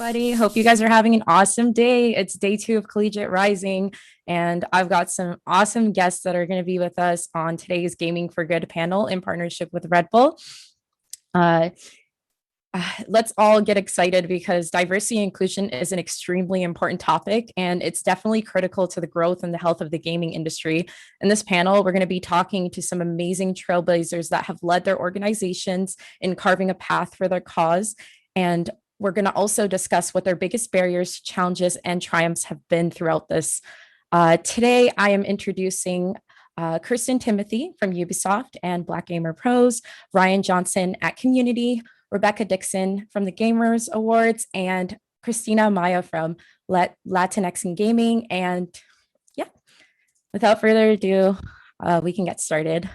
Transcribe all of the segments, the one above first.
everybody. Hope you guys are having an awesome day. It's day 2 of Collegiate Rising, and I've got some awesome guests that are going to be with us on today's Gaming for Good panel in partnership with Red Bull. Uh, let's all get excited because diversity and inclusion is an extremely important topic, and it's definitely critical to the growth and the health of the gaming industry. In this panel, we're going to be talking to some amazing trailblazers that have led their organizations in carving a path for their cause. And we're going to also discuss what their biggest barriers, challenges, and triumphs have been throughout this. Today, I am introducing Kurston Timothy from Ubisoft and Black Gamer Pros, Ryan Johnson at Community, Rebecca Dixon from the Gamers Awards, and Cristina Amaya from Latinx in Gaming. And yeah, without further ado, we can get started.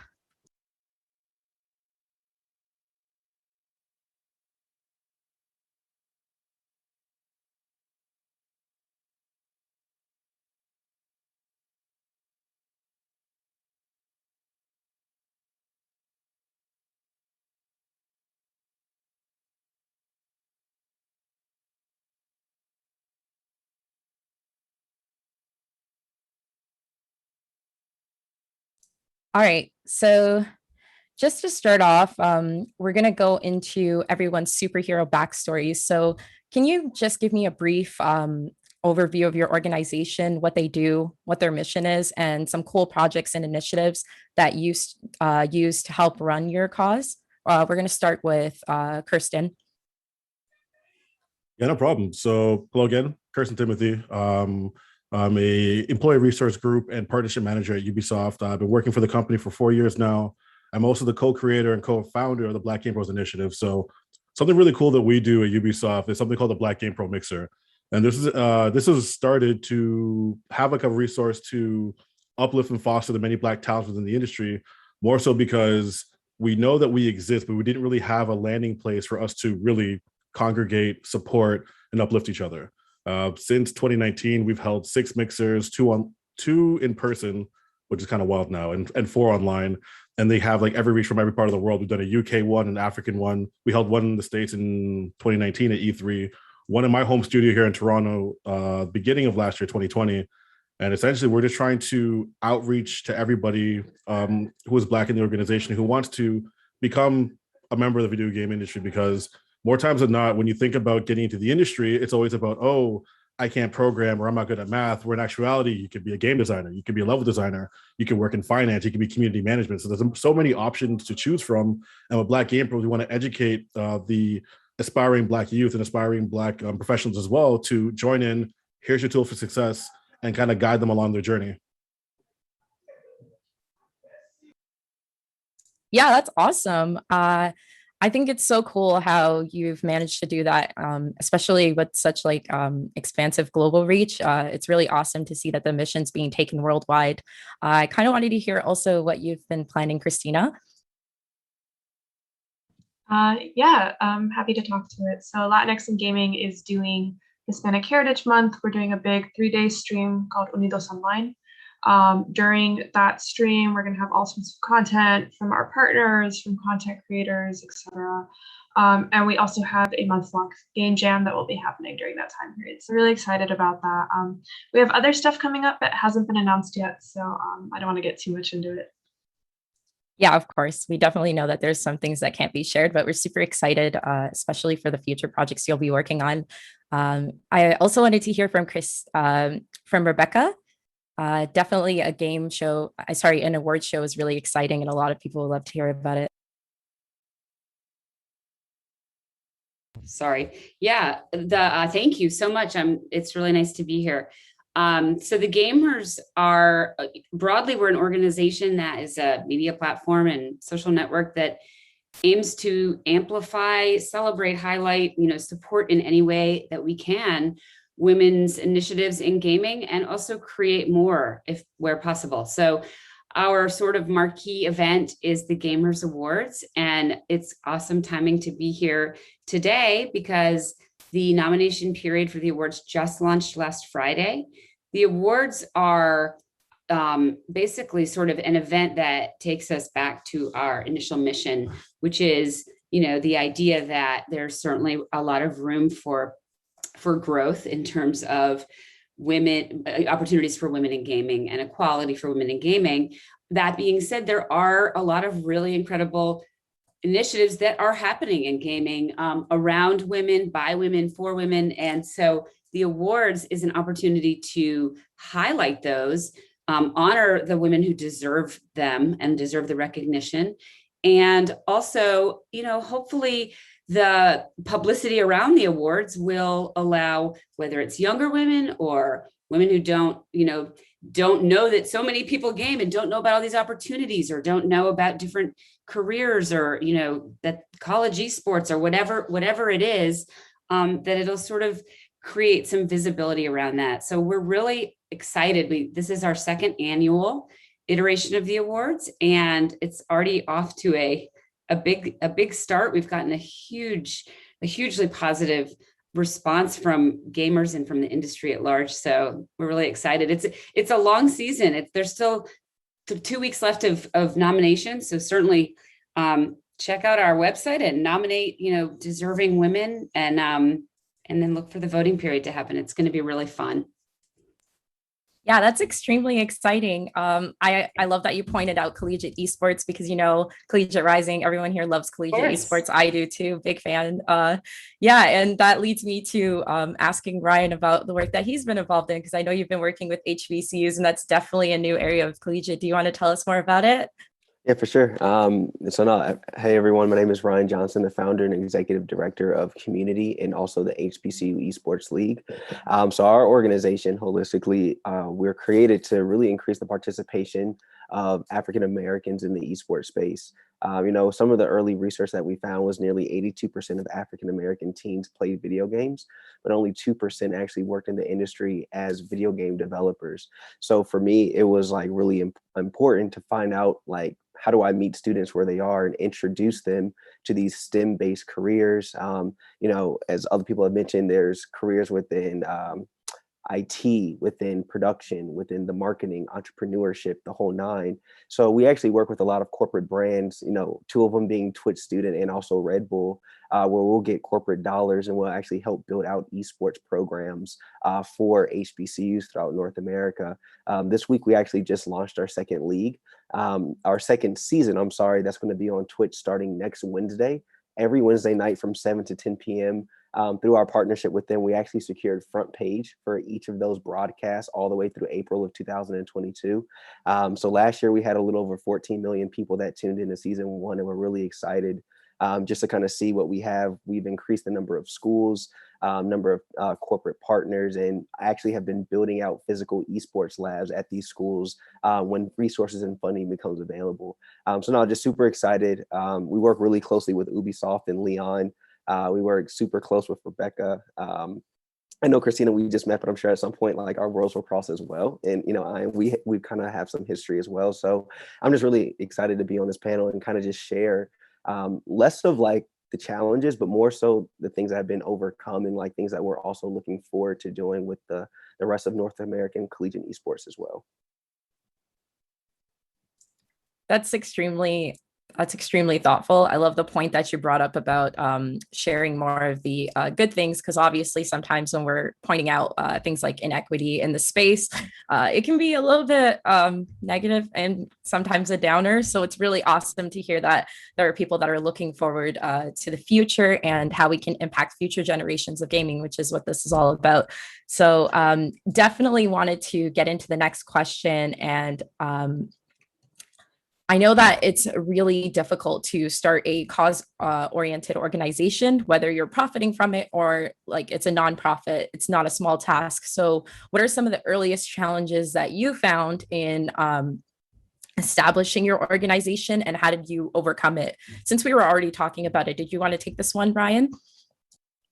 All right, so just to start off, we're going to go into everyone's superhero backstories. So can you just give me a brief overview of your organization, what they do, what their mission is, and some cool projects and initiatives that you use to help run your cause? We're going to start with Kurston. Yeah, no problem. So hello again, Kurston Timothy. I'm a employee resource group and partnership manager at Ubisoft. I've been working for the company for 4 years now. I'm also the co-creator and co-founder of the Black Game Pros Initiative. So something really cool that we do at Ubisoft is something called the Black Game Pro Mixer. And this is started to have like a resource to uplift and foster the many Black talents within the industry, more so because we know that we exist, but we didn't really have a landing place for us to really congregate, support, and uplift each other. Since 2019, we've held 6 mixers, two in person, which is kind of wild now, and 4 online. And they have like every reach from every part of the world. We've done a UK one, an African one. We held one in the States in 2019 at E3, one in my home studio here in Toronto, beginning of last year, 2020. And essentially, we're just trying to outreach to everybody who is Black in the organization, who wants to become a member of the video game industry, because more times than not, when you think about getting into the industry, it's always about, oh, I can't program or I'm not good at math. Where in actuality, you could be a game designer, you could be a level designer, you can work in finance, you can be community management. So there's so many options to choose from. And with Black Game Pros, we want to educate the aspiring Black youth and aspiring Black professionals as well to join in. Here's your tool for success, and kind of guide them along their journey. Yeah, that's awesome. I think it's so cool how you've managed to do that, especially with such like expansive global reach. It's really awesome to see that the mission's being taken worldwide. I kind of wanted to hear also what you've been planning, Cristina. Yeah, I'm happy to talk to it. So Latinx in Gaming is doing Hispanic Heritage Month. We're doing a big 3-day stream called Unidos Online. During that stream, we're going to have all sorts of content from our partners, from content creators, etc. And we also have a month-long game jam that will be happening during that time period. So really excited about that. We have other stuff coming up that hasn't been announced yet, so I don't want to get too much into it. Yeah, of course. We definitely know that there's some things that can't be shared, but we're super excited, especially for the future projects you'll be working on. I also wanted to hear from from Rebecca. Definitely a game show, an award show is really exciting, and a lot of people would love to hear about it. Sorry. Yeah, thank you so much. It's really nice to be here. So the GameHers are, broadly, we're an organization that is a media platform and social network that aims to amplify, celebrate, highlight, support in any way that we can women's initiatives in gaming, and also create more where possible. So our sort of marquee event is the GameHers Awards, and it's awesome timing to be here today because the nomination period for the awards just launched last Friday. The awards are basically sort of an event that takes us back to our initial mission, which is, the idea that there's certainly a lot of room for for growth in terms of women, opportunities for women in gaming and equality for women in gaming. That being said, there are a lot of really incredible initiatives that are happening in gaming around women, by women, for women. And so the awards is an opportunity to highlight those, honor the women who deserve them and deserve the recognition. And also, hopefully the publicity around the awards will allow, whether it's younger women or women who don't know that so many people game and don't know about all these opportunities, or don't know about different careers, or that college esports or whatever it is, that it'll sort of create some visibility around that. So we're really excited. This is our second annual iteration of the awards, and it's already off to a big start. We've gotten a hugely positive response from gamers and from the industry at large. So we're really excited. It's a long season. There's still 2 weeks left of nominations. So certainly check out our website and nominate, deserving women, and then look for the voting period to happen. It's going to be really fun. Yeah, that's extremely exciting. I love that you pointed out collegiate esports, because, Collegiate Rising, everyone here loves collegiate esports. I do too, big fan. And that leads me to asking Ryan about the work that he's been involved in, because I know you've been working with HBCUs, and that's definitely a new area of collegiate. Do you want to tell us more about it? Yeah, for sure. Hey everyone, my name is Ryan Johnson, the founder and executive director of Cxmmunity and also the HBCU Esports League. So our organization, holistically, we're created to really increase the participation of African Americans in the esports space. Some of the early research that we found was nearly 82% of African American teens played video games, but only 2% actually worked in the industry as video game developers. So for me, it was like really important to find out, like, how do I meet students where they are and introduce them to these STEM-based careers? As other people have mentioned, there's careers within IT, within production, within the marketing, entrepreneurship, the whole nine. So we actually work with a lot of corporate brands, 2 of them being Twitch Student and also Red Bull, where we'll get corporate dollars and we'll actually help build out esports programs for HBCUs throughout North America. This week, we actually just launched our second league, our second season, that's going to be on Twitch starting next Wednesday, every Wednesday night from 7 to 10 p.m. Through our partnership with them, we actually secured front page for each of those broadcasts all the way through April of 2022. So last year we had a little over 14 million people that tuned into season 1, and we're really excited just to kind of see what we have. We've increased the number of schools, number of corporate partners, and actually have been building out physical esports labs at these schools when resources and funding becomes available. Just super excited. We work really closely with Ubisoft and Leon. We work super close with Rebecca. I know Cristina, we just met, but I'm sure at some point, like, our worlds will cross as well. And, we kind of have some history as well. So I'm just really excited to be on this panel and kind of just share less of like the challenges, but more so the things that have been overcome and like things that we're also looking forward to doing with the rest of North American collegiate esports as well. That's extremely thoughtful. I love the point that you brought up about sharing more of the good things, because obviously sometimes when we're pointing out things like inequity in the space, it can be a little bit negative and sometimes a downer. So it's really awesome to hear that there are people that are looking forward to the future and how we can impact future generations of gaming, which is what this is all about. So definitely wanted to get into the next question. And I know that it's really difficult to start a cause-oriented organization, whether you're profiting from it or like it's a nonprofit. It's not a small task. So what are some of the earliest challenges that you found in establishing your organization, and how did you overcome it? Since we were already talking about it, did you want to take this one, Brian?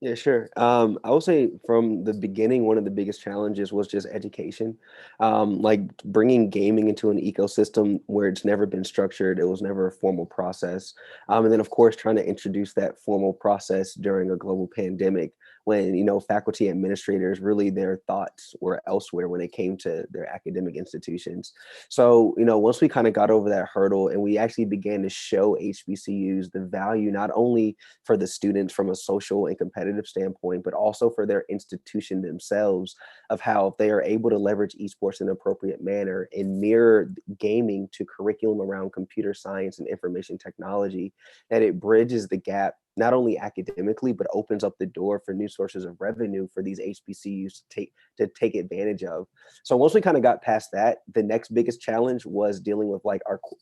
Yeah, sure. I would say from the beginning, one of the biggest challenges was just education, like bringing gaming into an ecosystem where it's never been structured. It was never a formal process. And then, of course, trying to introduce that formal process during a global pandemic when, faculty administrators, really their thoughts were elsewhere when it came to their academic institutions. So, once we kind of got over that hurdle and we actually began to show HBCUs the value, not only for the students from a social and competitive standpoint, but also for their institution themselves, of how if they are able to leverage esports in an appropriate manner and mirror gaming to curriculum around computer science and information technology, that it bridges the gap not only academically, but opens up the door for new sources of revenue for these HBCUs to take advantage of. So once we kind of got past that, the next biggest challenge was dealing with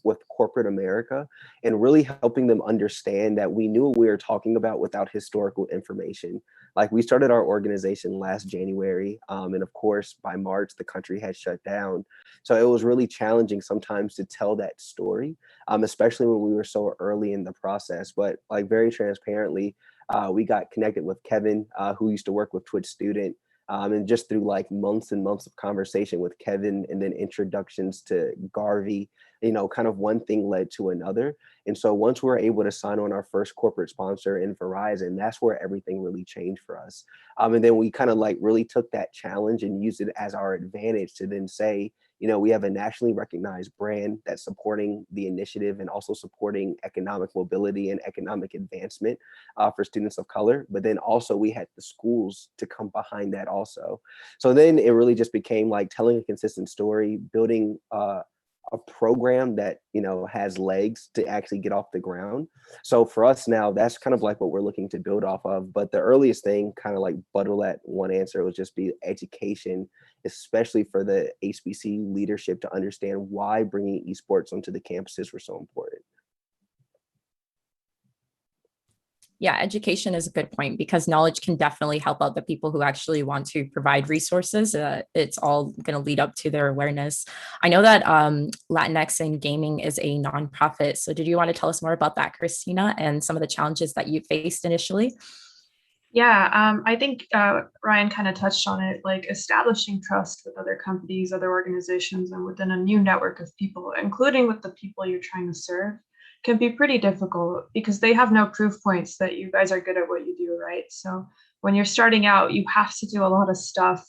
with corporate America and really helping them understand that we knew what we were talking about without historical information. Like, we started our organization last January, and of course by March the country had shut down. So it was really challenging sometimes to tell that story, especially when we were so early in the process. But like, very transparently, we got connected with Kevin, who used to work with Twitch Student. And just through like months and months of conversation with Kevin and then introductions to Garvey, kind of one thing led to another. And so once we were able to sign on our first corporate sponsor in Verizon, that's where everything really changed for us. And then we kind of like really took that challenge and used it as our advantage to then say, we have a nationally recognized brand that's supporting the initiative and also supporting economic mobility and economic advancement for students of color. But then also we had the schools to come behind that also. So then it really just became like telling a consistent story, building a program that, has legs to actually get off the ground. So for us now, that's kind of like what we're looking to build off of. But the earliest thing, kind of like bundle that one answer, would just be education, especially for the HBCU leadership to understand why bringing esports onto the campuses were so important. Yeah, education is a good point, because knowledge can definitely help out the people who actually want to provide resources. It's all going to lead up to their awareness. I know that Latinx in Gaming is a nonprofit. So did you want to tell us more about that, Cristina, and some of the challenges that you faced initially? Yeah, I think Ryan kind of touched on it, like establishing trust with other companies, other organizations, and within a new network of people, including with the people you're trying to serve, can be pretty difficult because they have no proof points that you guys are good at what you do, right? So when you're starting out, you have to do a lot of stuff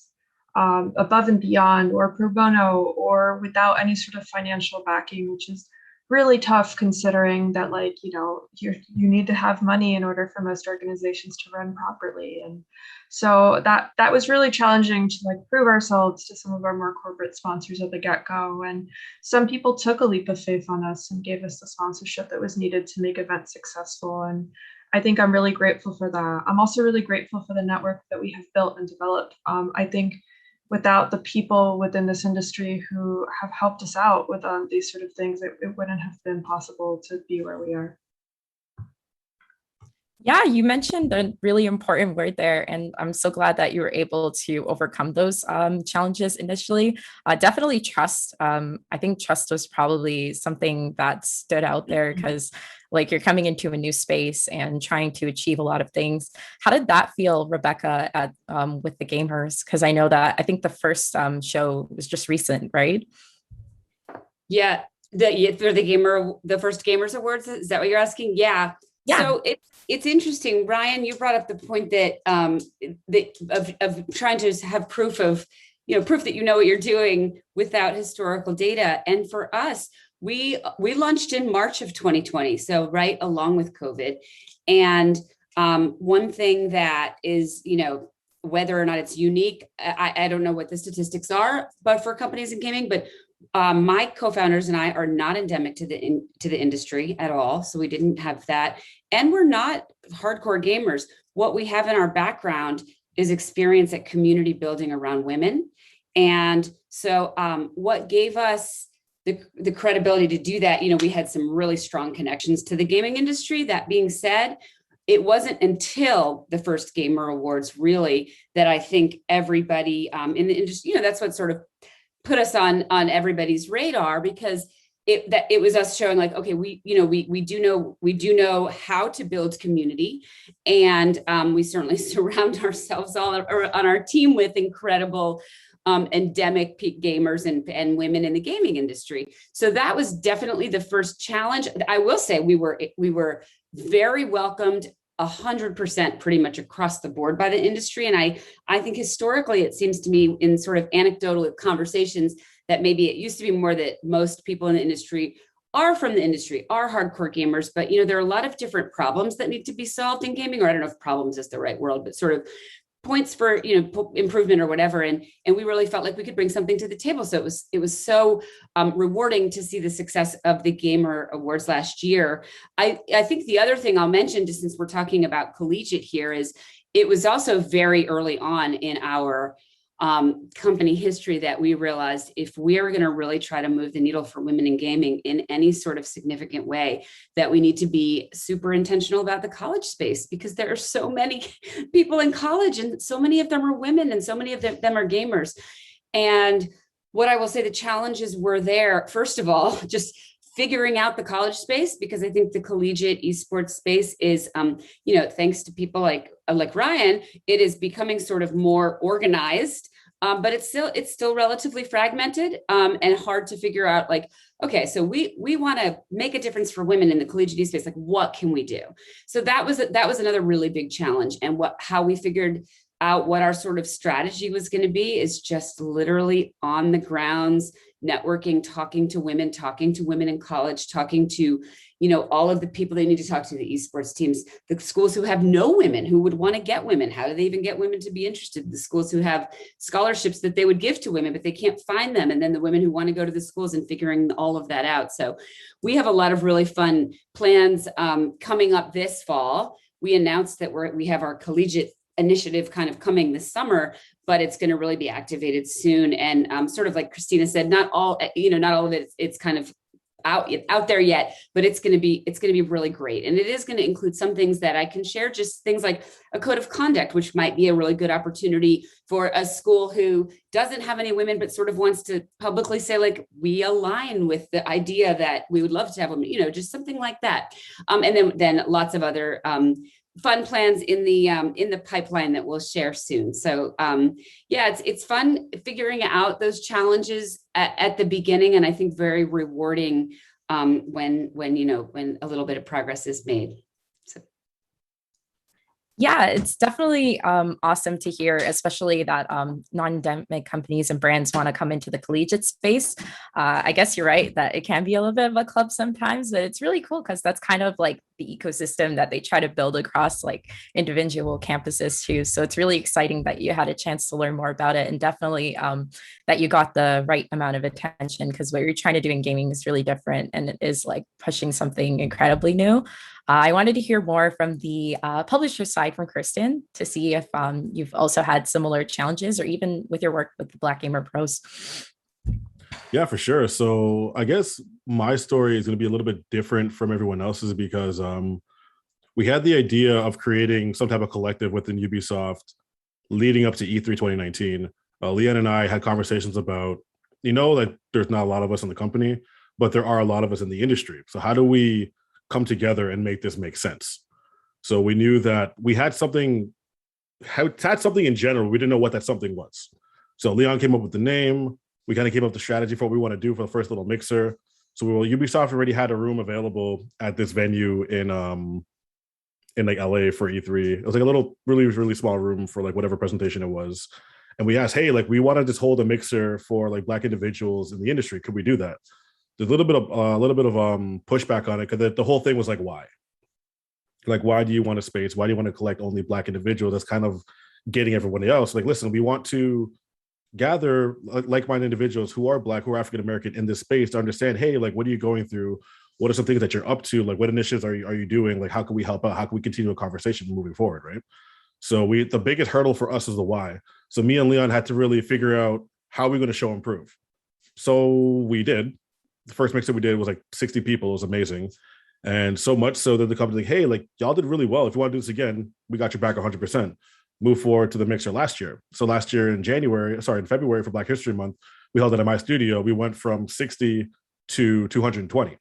above and beyond, or pro bono, or without any sort of financial backing, which is really tough considering that, like, you need to have money in order for most organizations to run properly. And so that was really challenging to like prove ourselves to some of our more corporate sponsors at the get-go. And some people took a leap of faith on us and gave us the sponsorship that was needed to make events successful. And I think I'm really grateful for that. I'm also really grateful for the network that we have built and developed. I think without the people within this industry who have helped us out with these sort of things, it wouldn't have been possible to be where we are. Yeah, you mentioned a really important word there, and I'm so glad that you were able to overcome those challenges initially. Definitely trust. I think trust was probably something that stood out there, because like, you're coming into a new space and trying to achieve a lot of things. How did that feel, Rebecca, at with the gameHers? Because I know that I think the first show was just recent, right? Yeah, for the first Gamers Awards, is that what you're asking? Yeah. So it's interesting, Ryan. You brought up the point that of trying to have proof of, proof that you know what you're doing without historical data. And for us, we launched in March of 2020, so right along with COVID. And one thing that is, whether or not it's unique, I don't know what the statistics are, but for companies in gaming, but my co-founders and I are not endemic to the industry at all. So we didn't have that. And we're not hardcore gamers. What we have in our background is experience at community building around women. And so what gave us the credibility to do that, we had some really strong connections to the gaming industry. That being said, it wasn't until the first Gamer Awards really that I think everybody in the industry, that's what sort of put us on everybody's radar, because it was us showing like, okay, we do know how to build community, and we certainly surround ourselves all on our team with incredible endemic peak gamers and women in the gaming industry. So that was definitely the first challenge. I will say we were very welcomed 100% pretty much across the board by the industry. And I think historically, it seems to me in sort of anecdotal conversations that maybe it used to be more that most people in the industry are from the industry, are hardcore gamers, but there are a lot of different problems that need to be solved in gaming, or I don't know if problems is the right word, but sort of points for improvement or whatever, and we really felt like we could bring something to the table. So it was so rewarding to see the success of the Gamer Awards last year. I think the other thing I'll mention, just since we're talking about collegiate here, is it was also very early on in our company history that we realized if we are going to really try to move the needle for women in gaming in any sort of significant way, that we need to be super intentional about the college space, because there are so many people in college and so many of them are women and so many of them are gamers. And what I will say, the challenges were there, first of all, just figuring out the college space, because I think the collegiate esports space is, thanks to people like Ryan, it is becoming sort of more organized, but it's still relatively fragmented and hard to figure out. Like, okay, so we want to make a difference for women in the collegiate space. Like, what can we do? So that was another really big challenge, and how we figured out what our sort of strategy was going to be is just literally on the grounds, networking, talking to women in college, talking to, all of the people they need to talk to, the esports teams, the schools who have no women, who would want to get women. How do they even get women to be interested? The schools who have scholarships that they would give to women, but they can't find them. And then the women who want to go to the schools, and figuring all of that out. So we have a lot of really fun plans coming up this fall. We announced that we have our collegiate initiative kind of coming this summer, but it's going to really be activated soon. And sort of like Cristina said, not all of it, it's kind of out there yet, but it's going to be really great. And it is going to include some things that I can share, just things like a code of conduct, which might be a really good opportunity for a school who doesn't have any women, but sort of wants to publicly say, like, we align with the idea that we would love to have women, just something like that. And then lots of other fun plans in the pipeline that we'll share soon. So it's fun figuring out those challenges at the beginning, and I think very rewarding when a little bit of progress is made. So. Yeah, it's definitely awesome to hear, especially that non-endemic companies and brands want to come into the collegiate space. I guess you're right that it can be a little bit of a club sometimes, but it's really cool because that's kind of like the ecosystem that they try to build across like individual campuses too. So it's really exciting that you had a chance to learn more about it, and definitely that you got the right amount of attention, because what you're trying to do in gaming is really different, and it is like pushing something incredibly new. I wanted to hear more from the publisher side from Kurston to see if you've also had similar challenges, or even with your work with the Black Gamer Pros. Yeah, for sure. So I guess my story is going to be a little bit different from everyone else's, because we had the idea of creating some type of collective within Ubisoft leading up to E3 2019. Leanne and I had conversations about, that there's not a lot of us in the company, but there are a lot of us in the industry. So how do we come together and make this make sense? So we knew that we had something in general. We didn't know what that something was. So Leon came up with the name. We kind of came up with the strategy for what we want to do for the first little mixer. So Ubisoft already had a room available at this venue in like LA for E3. It was like a little, really, really small room for like whatever presentation it was. And we asked, hey, like, we want to just hold a mixer for like Black individuals in the industry. Could we do that? There's a little bit of pushback on it, because the whole thing was like, why? Like, why do you want a space? Why do you want to collect only Black individuals? That's kind of getting everyone else. Like, listen, we want to gather like-minded individuals who are Black, who are African-American in this space to understand, hey, like, what are you going through? What are some things that you're up to? Like, what initiatives are you doing? Like, how can we help out? How can we continue a conversation moving forward, right? So the biggest hurdle for us is the why. So me and Leon had to really figure out how we're going to show and prove. So we did. The first mixer we did was like 60 people. It was amazing. And so much so that the company like, hey, like, y'all did really well. If you want to do this again, we got your back 100%. Move forward to the mixer last year. So last year in February for Black History Month, we held it at my studio. We went from 60 to 220.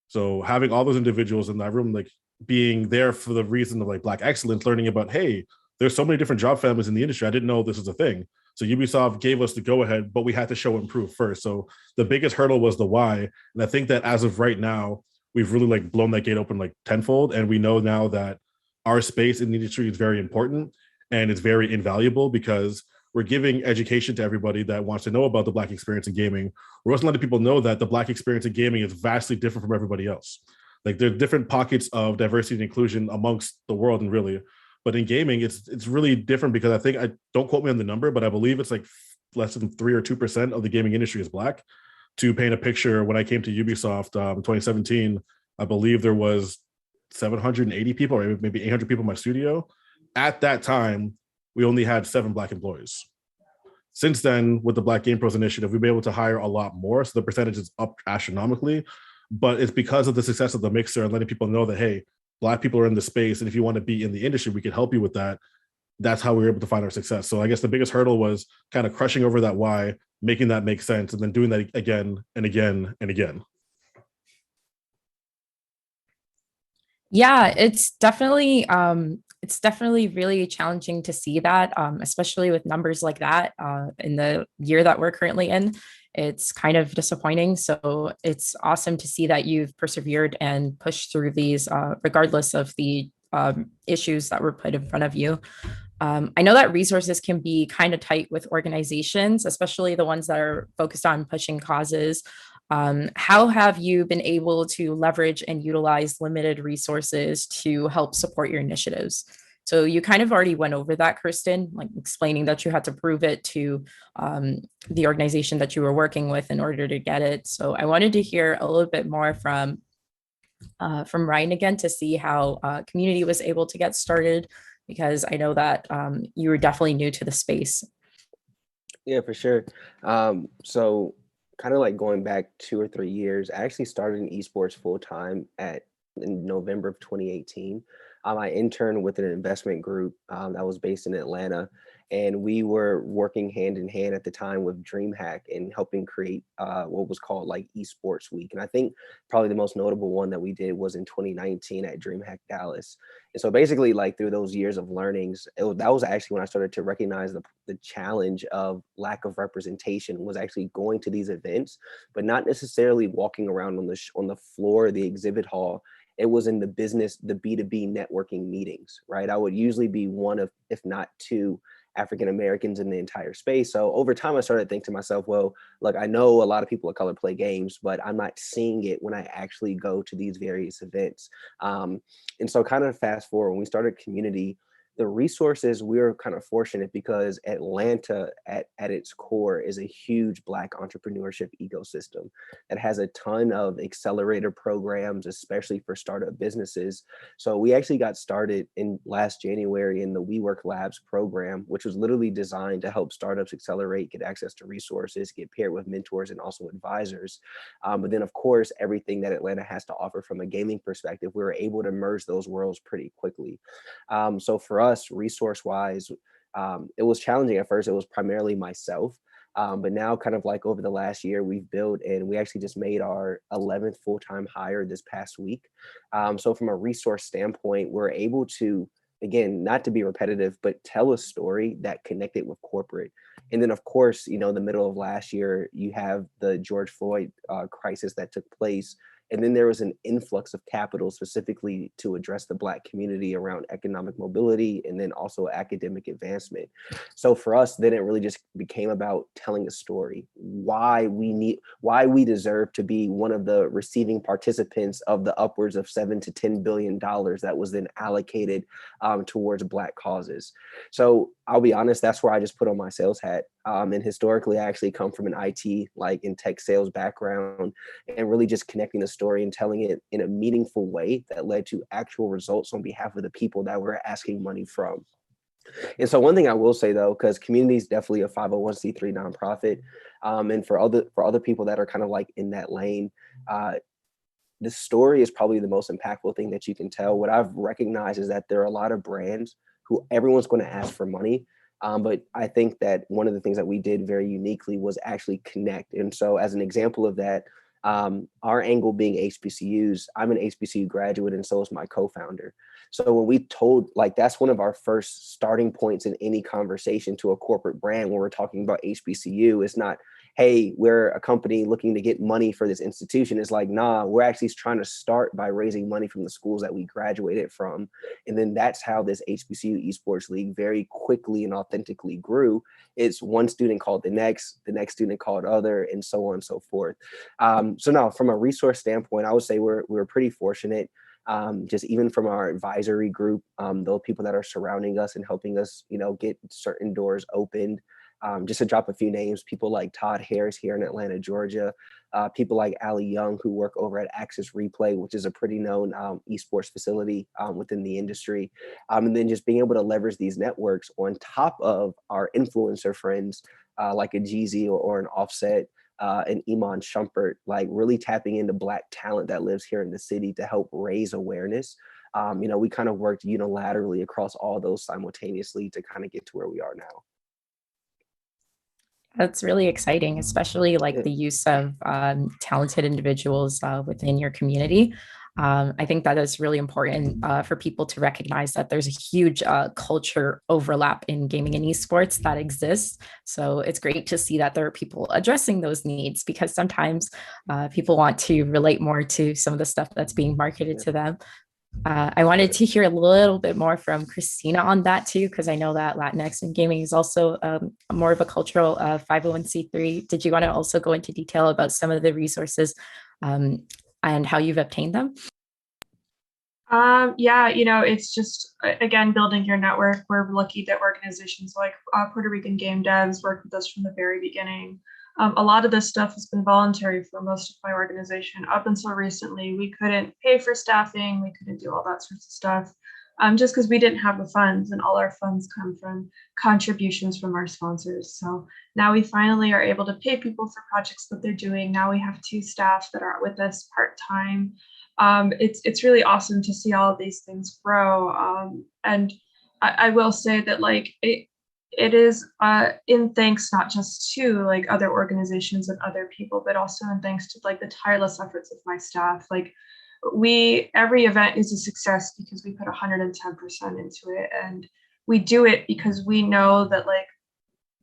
So having all those individuals in that room, like, being there for the reason of like Black excellence, learning about, hey, there's so many different job families in the industry. I didn't know this was a thing. So Ubisoft gave us the go-ahead, but we had to show and prove first. So the biggest hurdle was the why. And I think that as of right now, we've really like blown that gate open like tenfold. And we know now that our space in the industry is very important and it's very invaluable because we're giving education to everybody that wants to know about the Black experience in gaming. We're also letting people know that the Black experience in gaming is vastly different from everybody else. Like there are different pockets of diversity and inclusion amongst the world, and really, but in gaming, it's really different because I don't quote me on the number, but I believe it's like less than 3 or 2% of the gaming industry is Black. To paint a picture, when I came to Ubisoft in 2017, I believe there was 780 people or maybe 800 people in my studio. At that time, we only had 7 Black employees. Since then, with the Black Game Pros initiative, we've been able to hire a lot more. So the percentage is up astronomically, but it's because of the success of the mixer and letting people know that, hey, Black people are in the space. And if you want to be in the industry, we can help you with that. That's how we were able to find our success. So I guess the biggest hurdle was kind of crushing over that why, making that make sense, and then doing that again and again and again. Yeah, it's definitely really challenging to see that, especially with numbers like that in the year that we're currently in. It's kind of disappointing. So it's awesome to see that you've persevered and pushed through these, regardless of the issues that were put in front of you. I know that resources can be kind of tight with organizations, especially the ones that are focused on pushing causes. How have you been able to leverage and utilize limited resources to help support your initiatives? So you kind of already went over that, Kurston, like explaining that you had to prove it to the organization that you were working with in order to get it. So I wanted to hear a little bit more from Ryan again to see how Community was able to get started, because I know that you were definitely new to the space. Yeah, for sure. So kind of like going back 2 or 3 years, I actually started in esports full time in November of 2018. I interned with an investment group that was based in Atlanta, and we were working hand in hand at the time with DreamHack and helping create what was called like Esports Week. And I think probably the most notable one that we did was in 2019 at DreamHack Dallas. And so basically, like through those years of learnings, that was actually when I started to recognize the challenge of lack of representation, was actually going to these events, but not necessarily walking around on the floor of the exhibit hall. It was in the business, the B2B networking meetings, right? I would usually be one of, if not 2, African Americans in the entire space. So over time, I started to think to myself, well, look, I know a lot of people of color play games, but I'm not seeing it when I actually go to these various events. And so kind of fast forward, when we started Community, the resources, we were kind of fortunate because Atlanta at its core is a huge Black entrepreneurship ecosystem that has a ton of accelerator programs, especially for startup businesses. So we actually got started in last January in the WeWork Labs program, which was literally designed to help startups accelerate, get access to resources, get paired with mentors and also advisors. But then of course, everything that Atlanta has to offer from a gaming perspective, we were able to merge those worlds pretty quickly. So for us, resource-wise, it was challenging at first. It was primarily myself, but now kind of like over the last year, we've built, and we actually just made our 11th full-time hire this past week. So from a resource standpoint, we're able to, again, not to be repetitive, but tell a story that connected with corporate. And then of course, you know, in the middle of last year, you have the George Floyd crisis that took place. And then there was an influx of capital specifically to address the Black community around economic mobility and then also academic advancement. So for us, then it really just became about telling a story, why we deserve to be one of the receiving participants of the upwards of $7 to $10 billion that was then allocated towards Black causes. So I'll be honest, that's where I just put on my sales hat. And historically, I actually come from an IT, like in tech sales background, and really just connecting the story and telling it in a meaningful way that led to actual results on behalf of the people that we're asking money from. And so one thing I will say though, because Community is definitely a 501c3 nonprofit, and for other people that are kind of like in that lane, the story is probably the most impactful thing that you can tell. What I've recognized is that there are a lot of brands who everyone's going to ask for money. But I think that one of the things that we did very uniquely was actually connect. And so as an example of that, our angle being HBCUs, I'm an HBCU graduate and so is my co-founder. So when we told, like, that's one of our first starting points in any conversation to a corporate brand when we're talking about HBCU, it's not, hey, we're a company looking to get money for this institution. It's like, nah, we're actually trying to start by raising money from the schools that we graduated from. And then that's how this HBCU Esports League very quickly and authentically grew. It's one student called the next student called other, and so on and so forth. So now from a resource standpoint, I would say we're pretty fortunate. Just even from our advisory group, those people that are surrounding us and helping us, get certain doors opened. Just to drop a few names, people like Todd Harris here in Atlanta, Georgia, people like Ali Young who work over at Access Replay, which is a pretty known esports facility within the industry. And then just being able to leverage these networks on top of our influencer friends like a Jeezy or an Offset, and Iman Shumpert, like really tapping into Black talent that lives here in the city to help raise awareness. We kind of worked unilaterally across all those simultaneously to kind of get to where we are now. That's really exciting, especially like the use of talented individuals within your community. I think that is really important for people to recognize that there's a huge culture overlap in gaming and esports that exists. So it's great to see that there are people addressing those needs, because sometimes people want to relate more to some of the stuff that's being marketed to them. I wanted to hear a little bit more from Cristina on that too, because I know that Latinx in gaming is also more of a cultural 501c3. Did you want to also go into detail about some of the resources and how you've obtained them? Yeah, it's just, again, building your network. We're lucky that organizations like Puerto Rican Game Devs worked with us from the very beginning. A lot of this stuff has been voluntary for most of my organization. Up until recently, we couldn't pay for staffing. We couldn't do all that sorts of stuff just because we didn't have the funds, and all our funds come from contributions from our sponsors. So now we finally are able to pay people for projects that they're doing. Now we have 2 staff that are with us part-time. It's really awesome to see all of these things grow. And I will say that it is in thanks not just to like other organizations and other people, but also in thanks to like the tireless efforts of my staff. Like every event is a success because we put 110% into it, and we do it because we know that like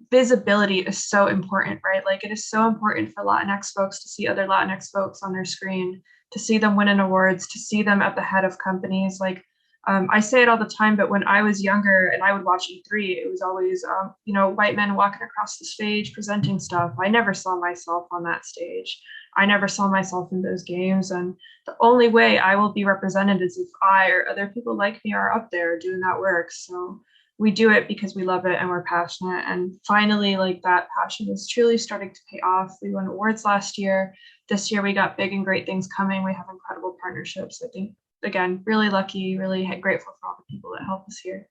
visibility is so important, right? Like it is so important for Latinx folks to see other Latinx folks on their screen, to see them winning awards, to see them at the head of companies. Like I say it all the time, but when I was younger and I would watch E3, it was always, white men walking across the stage presenting stuff. I never saw myself on that stage. I never saw myself in those games. And the only way I will be represented is if I or other people like me are up there doing that work. So we do it because we love it and we're passionate. And finally, like that passion is truly starting to pay off. We won awards last year. This year, we got big and great things coming. We have incredible partnerships. I think, again, really lucky, really grateful for all the people that help us here.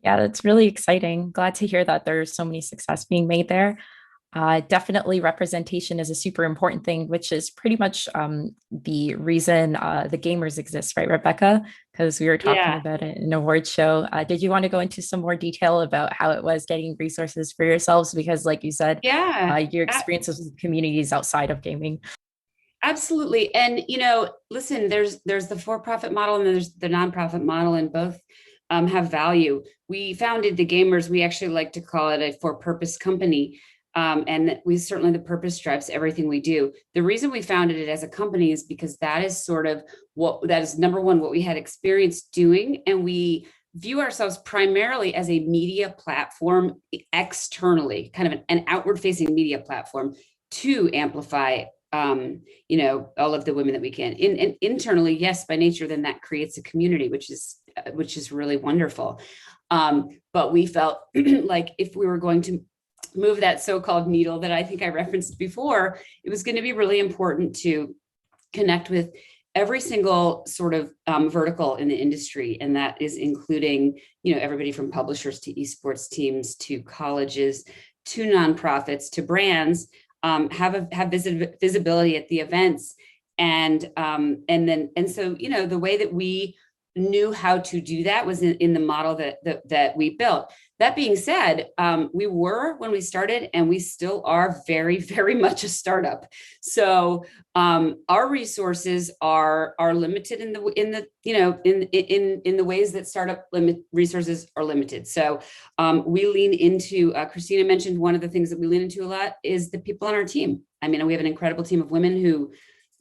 Yeah, that's really exciting. Glad to hear that there's so many success being made there. Definitely representation is a super important thing, which is pretty much the reason the gamers exist, right, Rebecca? Because we were talking about it in an award show. Did you want to go into some more detail about how it was getting resources for yourselves? Because like you said, your experiences with communities outside of gaming. Absolutely. And, listen, there's the for-profit model and there's the nonprofit model, and both have value. We founded the gameHers. We actually like to call it a for-purpose company. And the purpose drives everything we do. The reason we founded it as a company is because that is number one, what we had experience doing. And we view ourselves primarily as a media platform externally, kind of an outward facing media platform to amplify, all of the women that we can. And internally, yes, by nature, then that creates a community, which is really wonderful. But we felt like if we were going to move that so-called needle that I think I referenced before, it was going to be really important to connect with every single sort of vertical in the industry. And that is including, everybody from publishers to esports teams, to colleges, to nonprofits, to brands, have visibility at the events. So, the way that we knew how to do that was in the model that we built. That being said, we were when we started, and we still are very, very much a startup. So our resources are limited in the ways that startup resources are limited. So we lean into. Cristina mentioned one of the things that we lean into a lot is the people on our team. I mean, we have an incredible team of women who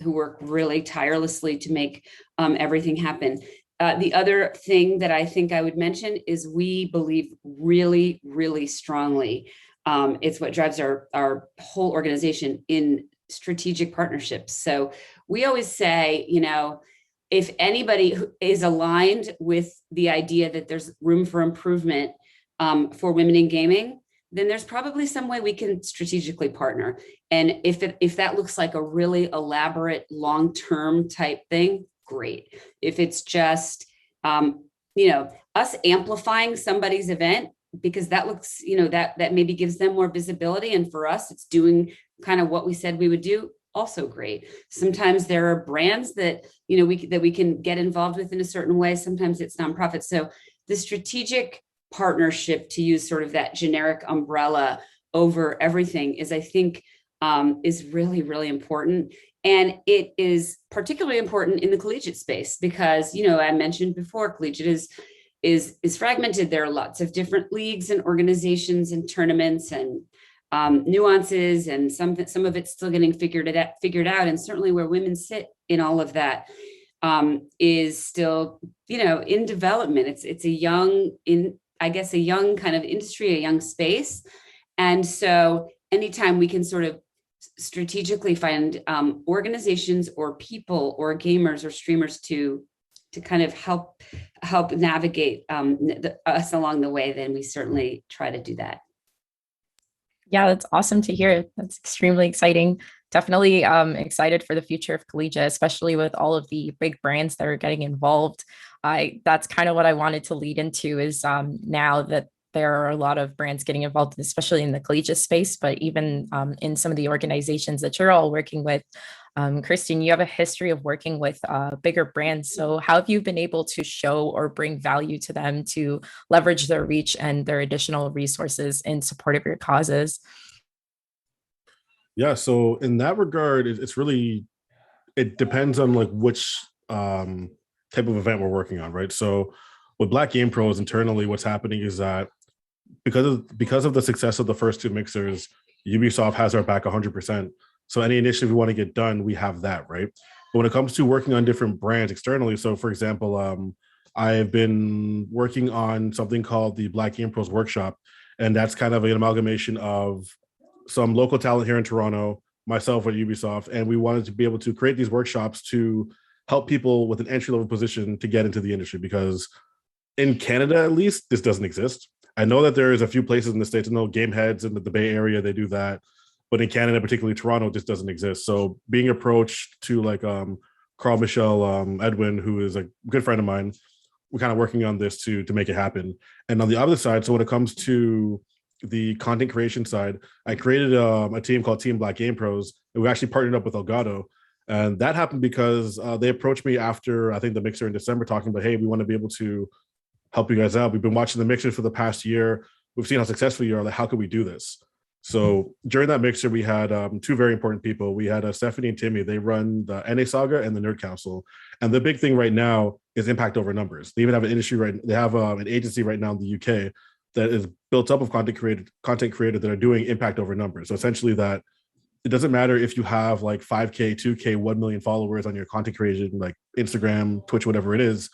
work really tirelessly to make everything happen. The other thing that I think I would mention is we believe really, really strongly. It's what drives our whole organization in strategic partnerships. So we always say, if anybody is aligned with the idea that there's room for improvement for women in gaming, then there's probably some way we can strategically partner. And if that looks like a really elaborate long-term type thing, great. If it's just, us amplifying somebody's event, because that looks, that maybe gives them more visibility. And for us, it's doing kind of what we said we would do, also great. Sometimes there are brands that, we can get involved with in a certain way. Sometimes it's nonprofits. So the strategic partnership, to use sort of that generic umbrella over everything, is, I think, is really, really important. And it is particularly important in the collegiate space because, I mentioned before, collegiate is fragmented. There are lots of different leagues and organizations and tournaments and nuances, and some of it's still getting figured out. And certainly where women sit in all of that is still, in development. It's a young kind of industry, a young space. And so anytime we can sort of strategically find organizations or people or gamers or streamers to kind of help navigate us along the way, then we certainly try to do that. Yeah, that's awesome to hear. That's extremely exciting. Definitely excited for the future of collegiate, especially with all of the big brands that are getting involved. That's kind of what I wanted to lead into is now that there are a lot of brands getting involved, especially in the collegiate space, but even in some of the organizations that you're all working with. Kurston, you have a history of working with bigger brands. So how have you been able to show or bring value to them to leverage their reach and their additional resources in support of your causes? Yeah, so in that regard, it depends on like which type of event we're working on, right? So with Black Game Pros internally, what's happening is that because of the success of the first two mixers, Ubisoft has our back 100%. So any initiative we want to get done, we have that, right? But when it comes to working on different brands externally, so for example, I've been working on something called the Black Game Pros Workshop, and that's kind of an amalgamation of some local talent here in Toronto, myself at Ubisoft, and we wanted to be able to create these workshops to help people with an entry-level position to get into the industry, because in Canada, at least, this doesn't exist. I know that there is a few places in the States, I know GameHers in the Bay Area, they do that. But in Canada, particularly Toronto, this doesn't exist. So being approached to like Carl Michel Edwin, who is a good friend of mine, we're kind of working on this to make it happen. And on the other side, so when it comes to the content creation side, I created a team called Team Black Game Pros, and we actually partnered up with Elgato. And that happened because they approached me after, I think, the mixer in December, talking about, hey, we want to be able to help you guys out. We've been watching the mixer for the past year. We've seen how successful you are. Like, how can we do this? So during that mixer, we had two very important people. We had Stephanie and Timmy. They run the NA Saga and the Nerd Council. And the big thing right now is impact over numbers. They even have they have an agency right now in the UK that is built up of content creators that are doing impact over numbers. So essentially that it doesn't matter if you have like 5K, 2K, 1 million followers on your content creation, like Instagram, Twitch, whatever it is,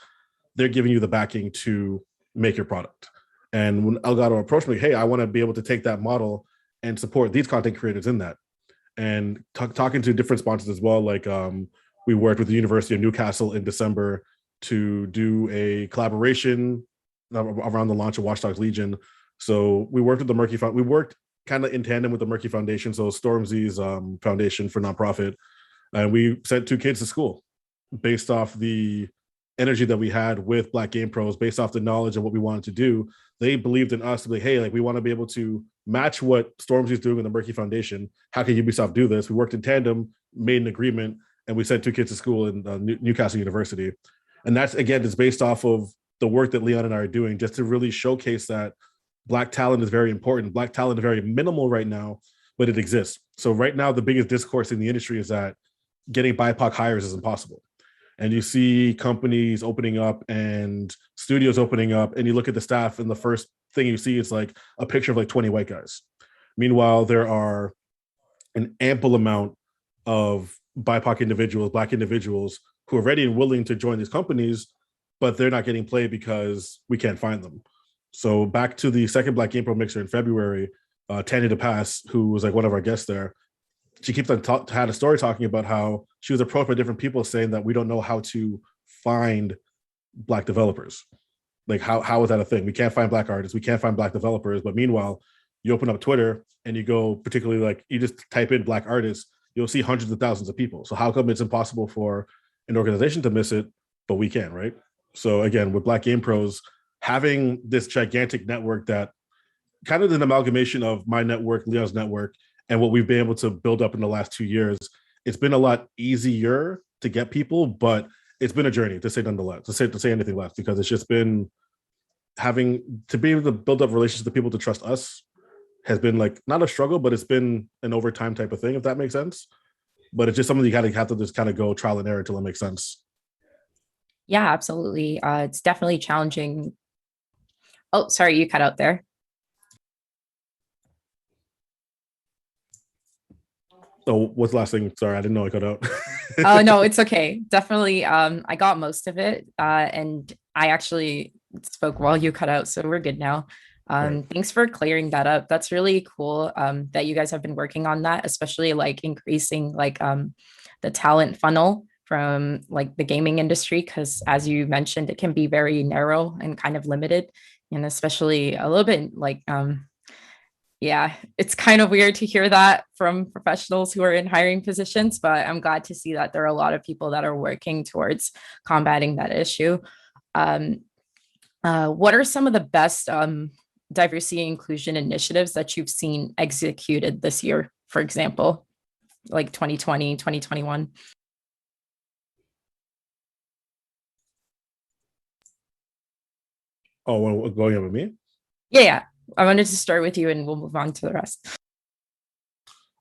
they're giving you the backing to make your product. And when Elgato approached me, hey, I want to be able to take that model and support these content creators in that. And talking to different sponsors as well, like we worked with the University of Newcastle in December to do a collaboration around the launch of Watch Dogs Legion. So we worked with the Murky Foundation. We worked kind of in tandem with the Murky Foundation, so Stormzy's foundation for nonprofit. And we sent 2 kids to school based off the energy that we had with Black Game Pros, based off the knowledge of what we wanted to do. They believed in us to be like, hey, like we want to be able to match what Stormzy's doing in the Murky Foundation. How can Ubisoft do this? We worked in tandem, made an agreement, and we sent 2 kids to school in Newcastle University. And that's, again, it's based off of the work that Leon and I are doing, just to really showcase that Black talent is very important. Black talent is very minimal right now, but it exists. So right now, the biggest discourse in the industry is that getting BIPOC hires is impossible. And you see companies opening up and studios opening up, and you look at the staff, and the first thing you see is like a picture of like 20 white guys. Meanwhile, there are an ample amount of BIPOC individuals, Black individuals, who are ready and willing to join these companies, but they're not getting played because we can't find them. So back to the second Black Game Pro Mixer in February, Tanya DePass, who was like one of our guests there, she keeps on had a story talking about how she was approached by different people saying that we don't know how to find Black developers. Like, how is that a thing? We can't find Black artists, we can't find Black developers, but meanwhile, you open up Twitter and you go, particularly like you just type in Black artists, you'll see hundreds of thousands of people. So how come it's impossible for an organization to miss it, but we can, right? So again, with Black Game Pros, having this gigantic network that kind of an amalgamation of my network, Leon's network, and what we've been able to build up in the last 2 years, it's been a lot easier to get people, but it's been a journey, to say nonetheless, to say anything less, because it's just been having to be able to build up relationships with people to trust us has been like not a struggle, but it's been an overtime type of thing, if that makes sense. But it's just something you have to just kind of go trial and error until it makes sense. Yeah, absolutely. It's definitely challenging. Oh, sorry, you cut out there. So what's the last thing? Sorry, I didn't know I cut out. Oh, no, it's okay. Definitely. I got most of it. And I actually spoke while you cut out, so we're good now. Right. Thanks for clearing that up. That's really cool that you guys have been working on that, especially like increasing like the talent funnel from like the gaming industry, because as you mentioned, it can be very narrow and kind of limited, and especially a little bit like yeah, it's kind of weird to hear that from professionals who are in hiring positions, but I'm glad to see that there are a lot of people that are working towards combating that issue. What are some of the best diversity inclusion initiatives that you've seen executed this year, for example, like 2020, 2021? Oh, going on with me? Yeah. I wanted to start with you and we'll move on to the rest.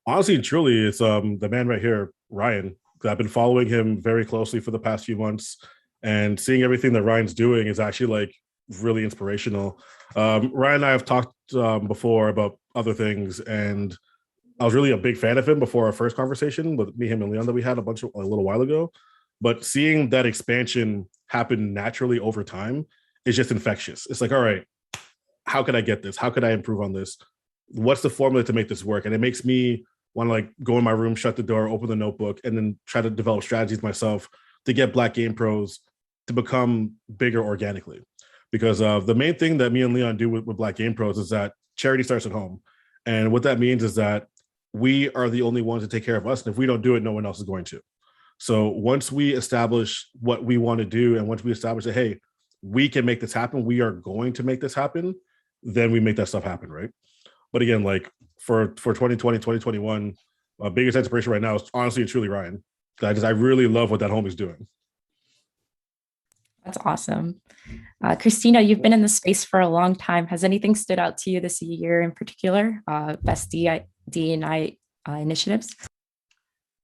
Honestly, truly, it's the man right here, Ryan. I've been following him very closely for the past few months, and seeing everything that Ryan's doing is actually like really inspirational. Ryan and I have talked before about other things, and I was really a big fan of him before our first conversation with me, him, and Leon that we had a little while ago. But seeing that expansion happen naturally over time is just infectious. It's like, all right, how could I get this? How could I improve on this? What's the formula to make this work? And it makes me want to like go in my room, shut the door, open the notebook, and then try to develop strategies myself to get Black Game Pros to become bigger organically. Because the main thing that me and Leon do with Black Game Pros is that charity starts at home. And what that means is that we are the only ones to take care of us. And if we don't do it, no one else is going to. So once we establish what we want to do, and once we establish that, hey, we can make this happen, we are going to make this happen, then we make that stuff happen, right? But again, like for 2020, 2021, my biggest inspiration right now is honestly and truly Ryan. I really love what that homie's doing. That's awesome. Cristina, you've been in the space for a long time. Has anything stood out to you this year in particular? Best D&I initiatives?